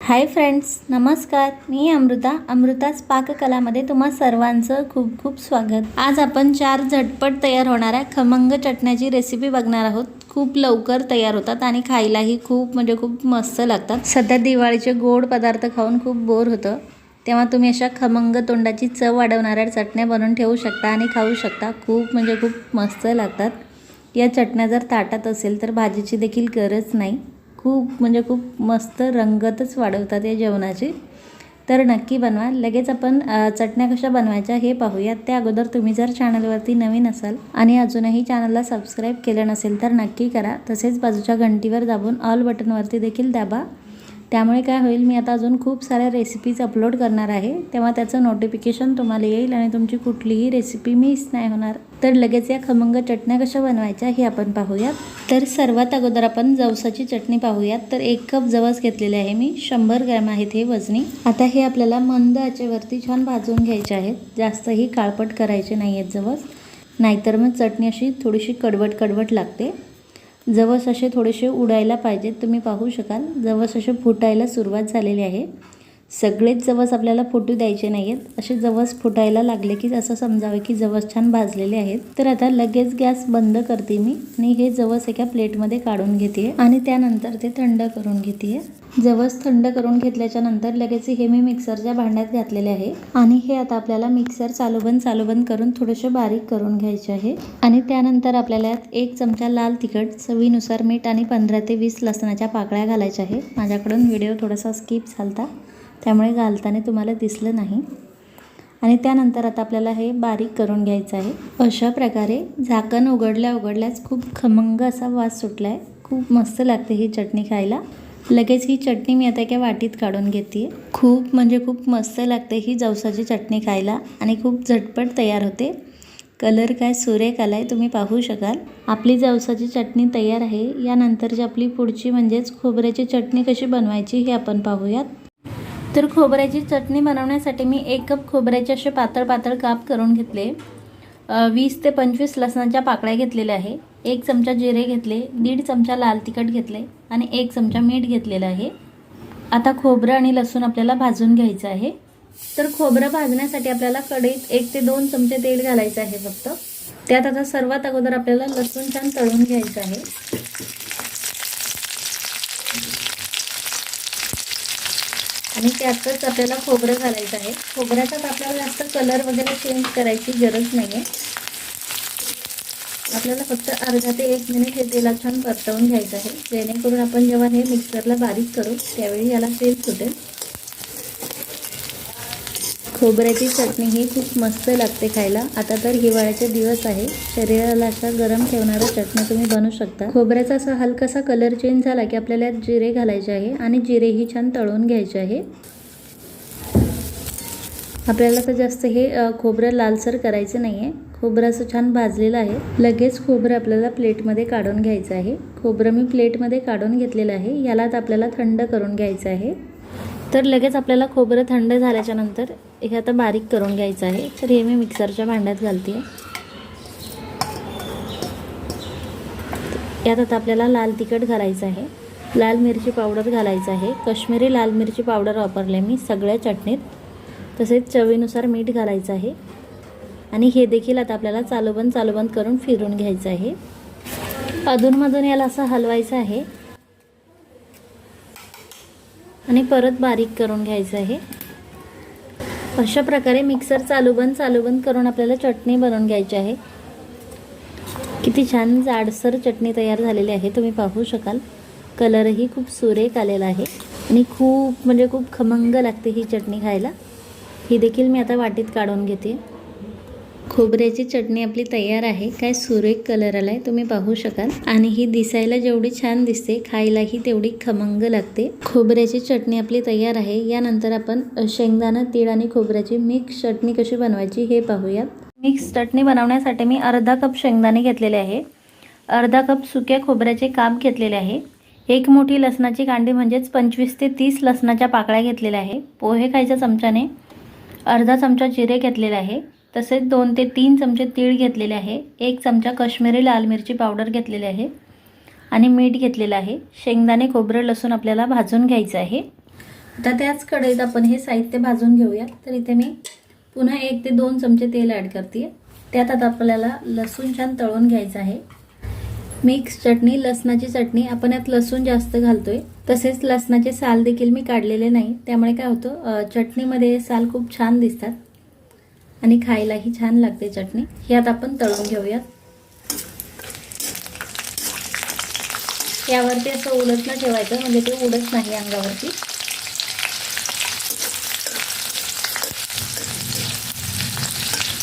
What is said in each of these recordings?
Hi friends, नमस्कार. मी अमृताच पाककलामध्ये तुम्हा सर्वांचं खूप खूप स्वागत. आज आपण 4 झटपट तयार होणाऱ्या खमंग चटण्याची रेसिपी बघणार आहोत. खूप लवकर तयार होतात आणि खायलाही खूप मस्त लागतात. सध्या दिवाळीचे गोड पदार्थ खाऊन खूप बोर होतं, तेव्हा तुम्ही अशा खमंग तोंडाची चव वाढवणाऱ्या चटण्या बनवून ठेवू शकता आणि खाऊ शकता. खूप मस्त लागतात. या चटण्या जर ताटात असेल तर भाजीची देखील गरज नाही. खूप मस्त रंगतच वाढवतात या जेवणाची. तर नक्की बनवा. लगेच आपण चटण्या कशा बनवायच्या हे पाहूयात. त्या अगोदर तुम्ही जर चॅनलवरती नवीन असाल आणि अजूनही चॅनलला सबस्क्राईब केलं नसेल तर नक्की करा. तसेच बाजूच्या घंटीवर दाबून ऑल बटनवरती देखील दाबा. त्यामुळे काय होईल, मी आता अजून खूप साऱ्या रेसिपीज अपलोड करणार आहे, तेव्हा त्याचं नोटिफिकेशन तुम्हाला येईल आणि तुमची कुठलीही रेसिपी मिस नाही होणार. तर लगेच या खमंग चटण्या कशा बनवायच्या हे आपण पाहूयात. तर सर्वात अगोदर आपण जवसाची चटणी पाहूयात. तर 1 कप जवस घेतलेले आहे मी. 100 ग्रॅम आहेत हे वजनी. आता हे आपल्याला मंद आचेवरती छान भाजून घ्यायचे आहेत. जास्तही काळपट करायचे नाही आहेत जवस, नाहीतर मग चटणी अशी थोडीशी कडवट लागते. जवस असे थोडेसे उडायला पाहिजेत. तुम्ही पाहू शकाल जवस असे फुटायला सुरुवात झालेली आहे. सगळेच जवस आपल्याला फुटू द्यायचे नाही आहेत. असे जवस फुटायला लागले की असं समजावे की जवस छान भाजलेले आहेत. तर आता लगेच गॅस बंद करते मी आणि हे जवस एका प्लेटमध्ये काढून घेते आणि त्यानंतर ते थंड करून घेते. जवस थंड करून घेतल्याच्या नंतर लगेच हे मी मिक्सरच्या भांड्यात घातलेले आहे आणि हे आता आपल्याला मिक्सर चालू बंद करून थोडेसे बारीक करून घ्यायचे आहे. आणि त्यानंतर आपल्याला 1 चमचा लाल तिखट, चवीनुसार मीठ आणि 15 ते 20 लसणाच्या पाकळ्या घालायच्या आहे. माझ्याकडून व्हिडिओ थोडासा स्किप झालता, त्यामुळे घालताना तुम्हाला दिसलं नाही. आणि त्यानंतर आता आपल्याला हे बारीक करून घ्यायचं आहे. अशा प्रकारे झाकण उघडल्याच खूप खमंग असा वास सुटला आहे. खूप मस्त लागते ही चटणी खायला. लगेच ही चटणी मी आता एका वाटीत काढून घेते. खूप मस्त लागते ही जवसाची चटणी खायला आणि खूप झटपट तयार होते. कलर काय सुरेख आलाय, तुम्ही पाहू शकाल. आपली जवसाची चटणी तयार आहे. यानंतरची आपली पुढची म्हणजेच खोबऱ्याची चटणी कशी बनवायची हे आपण पाहूयात. तर खोबऱ्याची चटणी बनवण्यासाठी मी 1 कप खोबऱ्याचे असे पातळ काप करून घेतले. 20 ते 25 लसणाच्या पाकळ्या घेतलेल्या आहे. 1 चमचा जिरे घेतले, 1.5 चमचा लाल तिखट घेतले आणि 1 चमचा मीठ घेतलेलं आहे. आता खोबरं आणि लसूण आपल्याला भाजून घ्यायचं आहे. तर खोबरं भाजण्यासाठी आपल्याला कढईत 1 ते 2 चमचे तेल घालायचं आहे फक्त. त्यात आता सर्वात अगोदर आपल्याला लसूण छान तळून घ्यायचं आहे. आणि त्यातच आपल्याला खोबरं घालायचं आहे. खोबऱ्याचाच आपल्याला जास्त कलर वगैरे चेंज करायची गरज नाही आहे. आपल्याला फक्त अर्धा ते 1 मिनिट हे तेलात छान परतवून घ्यायचं आहे, जेणेकरून आपण जेव्हा हे मिक्सरला बारीक करू त्यावेळी याला तेल सुटेल. खोबऱ्याची चटणी ही खूप मस्त लागते खायला. आता तर हिवाळ्याचे दिवस आहे, शरीराला अशा गरम ठेवणाऱ्या चटणी तुम्ही बनवू शकता. खोबऱ्याचा असा हलकासा कलर चेंज झाला की आपल्याला यात जिरे घालायचे आहे आणि जिरेही छान तळून घ्यायचे आहे. आपल्याला तर जास्त हे खोबरं लालसर करायचं नाही आहे. खोबरं असं छान भाजलेलं आहे. लगेच खोबरं आपल्याला प्लेटमध्ये काढून घ्यायचं आहे. खोबरं मी प्लेटमध्ये काढून घेतलेलं आहे. यालाच आपल्याला थंड करून घ्यायचं आहे. तर लगेच आपल्याला खोबरं थंड झाल्याच्या नंतर हे आता बारीक करून घ्यायचं आहे. तर हे मी मिक्सरच्या भांड्यात घालते. यात आता आपल्याला लाल तिखट घालायचं आहे, लाल मिरची पावडर घालायचं आहे. काश्मीरी लाल मिरची पावडर वापरले मी सगळ्या चटणीत. तसेच चवीनुसार मीठ घालायचं आहे आणि हे देखील आता आपल्याला चालू बंद करून फिरून घ्यायचं आहे. अधूनमधून याला असं हलवायचं आहे आणि परत बारीक करून घ्यायचं आहे. अशा प्रकारे मिक्सर चालू बंद करून आपल्याला चटणी बनवून घ्यायची आहे. किती छान जाडसर चटणी तयार झालेली आहे, तुम्ही पाहू शकाल. कलरही खूप सुरेख आलेला आहे आणि खूप खमंग लागते ही चटणी खायला. ही देखील मी आता वाटीत काढून घेते. खोबऱ्याची चटणी आपली तयार आहे. काय सुरेख कलर आलाय, तुम्ही पाहू शकाल. आणि ही दिसायला जेवढी छान दिसते खायलाही तेवढी खमंग लागते. खोबऱ्याची चटणी आपली तयार आहे. यानंतर आपण शेंगदाणा, तीळ आणि खोबऱ्याची मिक्स चटणी कशी बनवायची हे पाहूयात. मिक्स चटणी बनवण्यासाठी मी अर्धा कप शेंगदाणे घेतलेले आहे, अर्धा कप सुक्या खोबऱ्याचे काप घेतलेले आहे, 1 मोठी लसणाची कांडी म्हणजेच 25 ते 30 लसणाच्या पाकळ्या घेतलेल्या आहे. पोहे खायच्या चमच्याने अर्धा चमचा जिरे घेतलेले आहे. तसेच 2 ते 3 चमचे तीळ घेतलेले आहे. 1 चमचा काश्मीरी लाल मिरची पावडर घेतलेली आहे आणि मीठ घेतलेलं आहे. शेंगदाणे, खोबरं, लसूण आपल्याला भाजून घ्यायचं आहे. आता त्याच कढईत आपण हे साहित्य भाजून घेऊया. तर इथे मी पुन्हा 1 ते 2 चमचे तेल ॲड करते. त्यात आता आपल्याला लसूण छान तळून घ्यायचं आहे. मिक्स चटणी, लसणाची चटणी, आपण यात लसूण जास्त घालतोय. तसेच लसणाचे साल देखील मी काढलेले नाही, त्यामुळे काय होतं चटणीमध्ये साल खूप छान दिसतात आणि खायलाही छान लागते चटणी. यात आपण तळून घेऊयात. यावरती असं उलट न ठेवायचं, म्हणजे ते उडत नाही अंगावरती.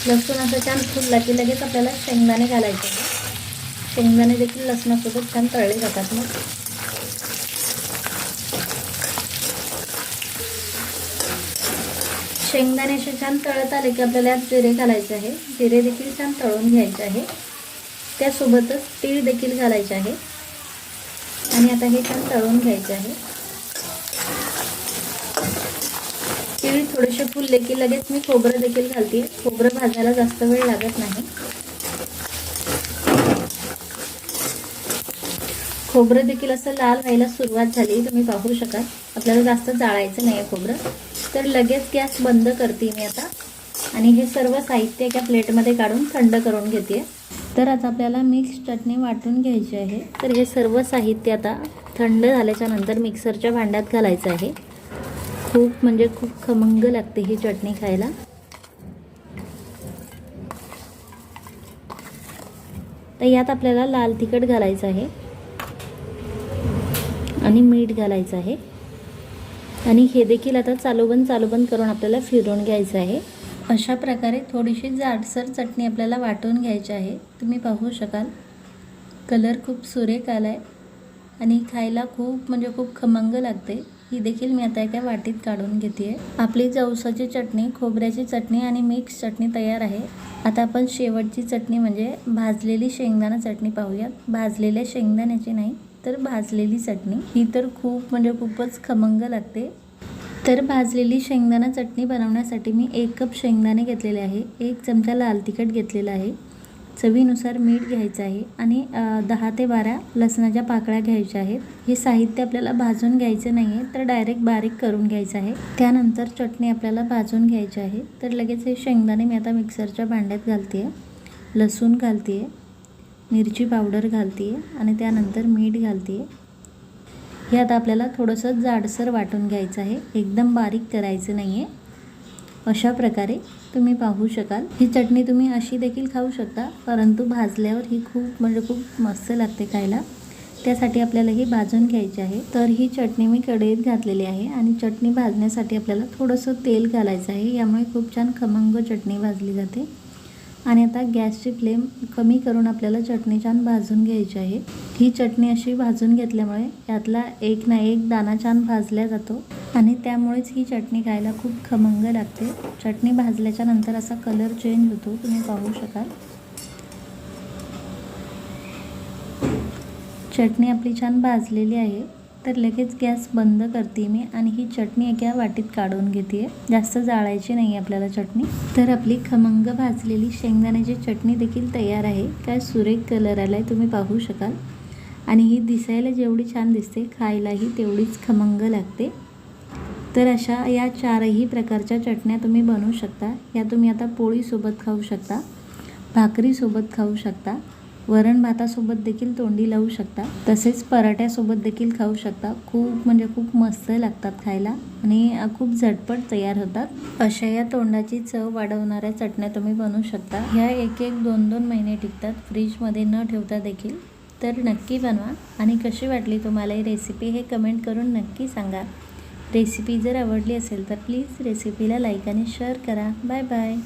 लसूण असं छान फुलला की लगेच आपल्याला शेंगदाणे घालायचे आहे. शेंगदाणे देखील लसणासोबत छान तळले जातात. मग शेंगदाणे असे छान तळत आले की आपल्याला यात जिरे घालायचे आहे. जिरे देखील छान तळून घ्यायचे आहे. त्यासोबतच तीळ देखील घालायचे आहे आणि आता हे छान तळून घ्यायचे आहे. तीळ थोडेसे फुलले की लगेच मी खोबरं देखील घालते. खोबरं भाजायला जास्त वेळ लागत नाही. खोबरं देखील असं लाल व्हायला सुरुवात झाली, तुम्ही पाहू शकाल. आपल्याला जास्त जाळायचं नाही आहे खोबरं. तर लगेच गॅस बंद करते मी आता आणि हे सर्व साहित्य एका प्लेटमध्ये काढून थंड करून घेते. तर आता आपल्याला मिक्स चटणी वाटून घ्यायची आहे. तर हे सर्व साहित्य आता थंड झाल्याच्या नंतर मिक्सरच्या भांड्यात घालायचं आहे. खूप म्हणजे खूप खमंग लागते ही चटणी खायला. तर यात आपल्याला लाल तिखट घालायचं आहे आणि मीठ घालायचं आहे आणि हे देखील आता चालूबंद करून आपल्याला फिरवून घ्यायचं आहे. अशा प्रकारे थोडीशी जाडसर चटणी आपल्याला वाटून घ्यायची आहे. तुम्ही पाहू शकाल कलर खूप सुरेख आला आहे आणि खायला खूप म्हणजे खूप खमंग लागते. ही देखील मी आता एका वाटीत काढून घेते आहे. आपली जवसाची चटणी, खोबऱ्याची चटणी आणि मिक्स चटणी तयार आहे. आता आपण शेवटची चटणी म्हणजे भाजलेली शेंगदाणा चटणी पाहूयात. भाजलेल्या शेंगदाण्याची नाही, तर भाजलेली चटणी. ही तर खूप म्हणजे खूपच खमंग लागते. तर भाजलेली शेंगदाणा चटणी बनवण्यासाठी मी 1 कप शेंगदाणे घेतलेले आहे. 1 चमचा लाल तिखट घेतलेला आहे. चवीनुसार मीठ घ्यायचं आहे आणि 10 ते 12 लसणाच्या पाकळ्या घ्यायच्या आहेत. हे साहित्य आपल्याला भाजून घ्यायचं नाही आहे, तर डायरेक्ट बारीक करून घ्यायचं आहे. त्यानंतर चटणी आपल्याला भाजून घ्यायची आहे. तर लगेच हे शेंगदाणे मी आता मिक्सरच्या भांड्यात घालते आहे. लसूण घालते आहे, मिरची पावडर घालते आहे आणि त्यानंतर मीठ घालते आहे. हे आता आपल्याला थोडंसं जाडसर वाटून घ्यायचं आहे, एकदम बारीक करायचं नाही आहे. अशा प्रकारे तुम्ही पाहू शकाल. ही चटणी तुम्ही अशी देखील खाऊ शकता, परंतु भाजल्यावर ही खूप म्हणजे खूप मस्त लागते खायला. त्यासाठी आपल्याला ही भाजून घ्यायची आहे. तर ही चटणी मी कढईत घातलेली आहे आणि चटणी भाजण्यासाठी आपल्याला थोडंसं तेल घालायचं आहे. यामुळे खूप छान खमंग चटणी भाजली जाते. आणि आता गॅसची फ्लेम कमी करून आपल्याला चटणी छान भाजून घ्यायची आहे. ही चटणी अशी भाजून घेतल्यामुळे यातला एक ना एक दाणा छान भाजला जातो आणि त्यामुळेच ही चटणी खायला खूप खमंग लागते. चटणी भाजल्याच्या नंतर असा कलर चेंज होतो, तुम्ही पाहू शकाल. चटणी आपली छान भाजलेली आहे. तर लगेच गॅस बंद करते मी आणि ही चटणी एका वाटीत काढून घेते. जास्त जाळायची नाही आपल्याला चटणी. तर आपली खमंग भाजलेली शेंगदाण्याची चटणी देखील तयार आहे. काय सुरेख कलर आला आहे, तुम्ही पाहू शकाल. आणि ही दिसायला जेवढी छान दिसते, खायलाही तेवढीच खमंग लागते. तर अशा या 4ही प्रकारच्या चटण्या तुम्ही बनवू शकता. या तुम्ही आता पोळीसोबत खाऊ शकता, भाकरीसोबत खाऊ शकता, वरण भातासोबत देखील तोंडी लावू शकता, तसेच पराठ्यासोबत देखील खाऊ शकता. खूप म्हणजे खूप मस्त लागतात खायला आणि खूप झटपट तयार होतात. अशा या तोंडाची चव वाढवणाऱ्या चटण्या तुम्ही बनवू शकता. ह्या 1-1, 2-2 महिने टिकतात फ्रीजमध्ये न ठेवता देखील. तर नक्की बनवा आणि कशी वाटली तुम्हाला ही रेसिपी हे कमेंट करून नक्की सांगा. रेसिपी जर आवडली असेल तर प्लीज रेसिपीला लाईक आणि शेअर करा. Bye bye.